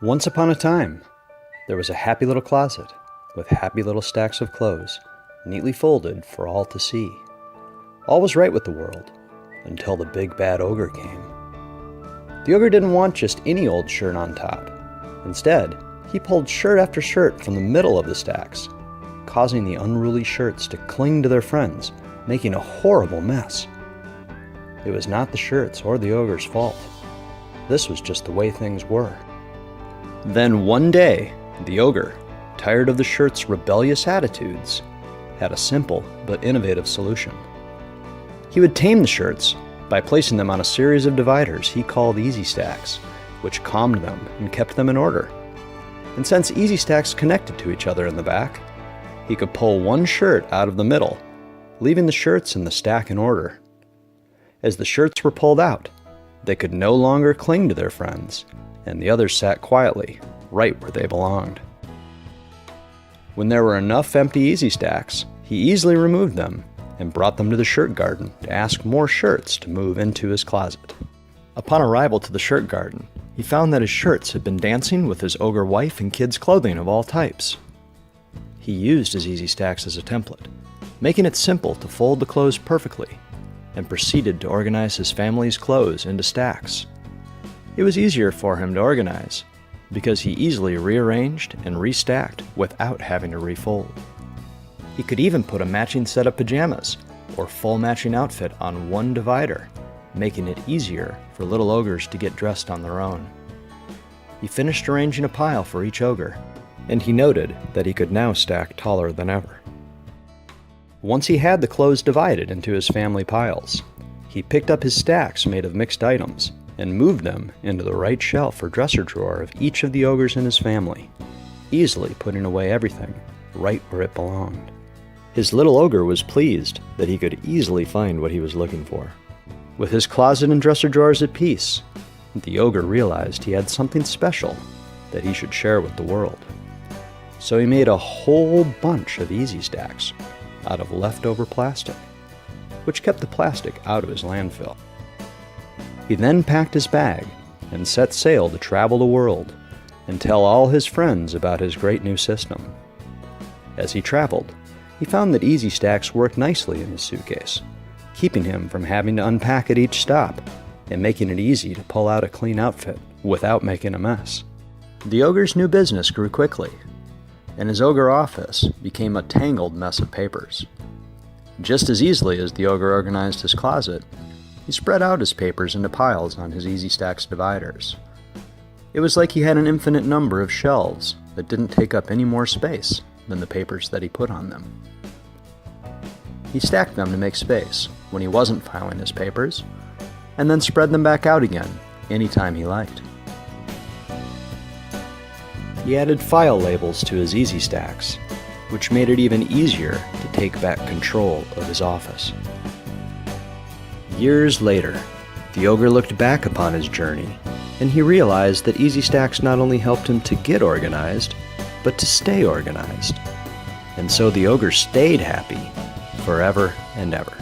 Once upon a time, there was a happy little closet with happy little stacks of clothes, neatly folded for all to see. All was right with the world, until the big bad ogre came. The ogre didn't want just any old shirt on top. Instead, he pulled shirt after shirt from the middle of the stacks, causing the unruly shirts to cling to their friends, making a horrible mess. It was not the shirts or the ogre's fault. This was just the way things were. Then one day, the ogre, tired of the shirt's rebellious attitudes, had a simple but innovative solution. He would tame the shirts by placing them on a series of dividers he called easy stacks, which calmed them and kept them in order. And since easy stacks connected to each other in the back, he could pull one shirt out of the middle, leaving the shirts in the stack in order. As the shirts were pulled out, they could no longer cling to their friends, and the others sat quietly, right where they belonged. When there were enough empty easy stacks, he easily removed them and brought them to the shirt garden to ask more shirts to move into his closet. Upon arrival to the shirt garden, he found that his shirts had been dancing with his ogre wife and kids' clothing of all types. He used his easy stacks as a template, making it simple to fold the clothes perfectly, and proceeded to organize his family's clothes into stacks. It was easier for him to organize, because he easily rearranged and restacked without having to refold. He could even put a matching set of pajamas or full matching outfit on one divider, making it easier for little ogres to get dressed on their own. He finished arranging a pile for each ogre, and he noted that he could now stack taller than ever. Once he had the clothes divided into his family piles, he picked up his stacks made of mixed items and moved them into the right shelf or dresser drawer of each of the ogres in his family, easily putting away everything right where it belonged. His little ogre was pleased that he could easily find what he was looking for. With his closet and dresser drawers at peace, the ogre realized he had something special that he should share with the world. So he made a whole bunch of easy stacks out of leftover plastic, which kept the plastic out of his landfill. He then packed his bag and set sail to travel the world and tell all his friends about his great new system. As he traveled, he found that easy stacks worked nicely in his suitcase, keeping him from having to unpack at each stop and making it easy to pull out a clean outfit without making a mess. The ogre's new business grew quickly, and his ogre office became a tangled mess of papers. Just as easily as the ogre organized his closet, he spread out his papers into piles on his easy stacks dividers. It was like he had an infinite number of shelves that didn't take up any more space than the papers that he put on them. He stacked them to make space when he wasn't filing his papers, and then spread them back out again anytime he liked. He added file labels to his easy stacks, which made it even easier to take back control of his office. Years later, the ogre looked back upon his journey, and he realized that easy stacks not only helped him to get organized, but to stay organized. And so the ogre stayed happy forever and ever.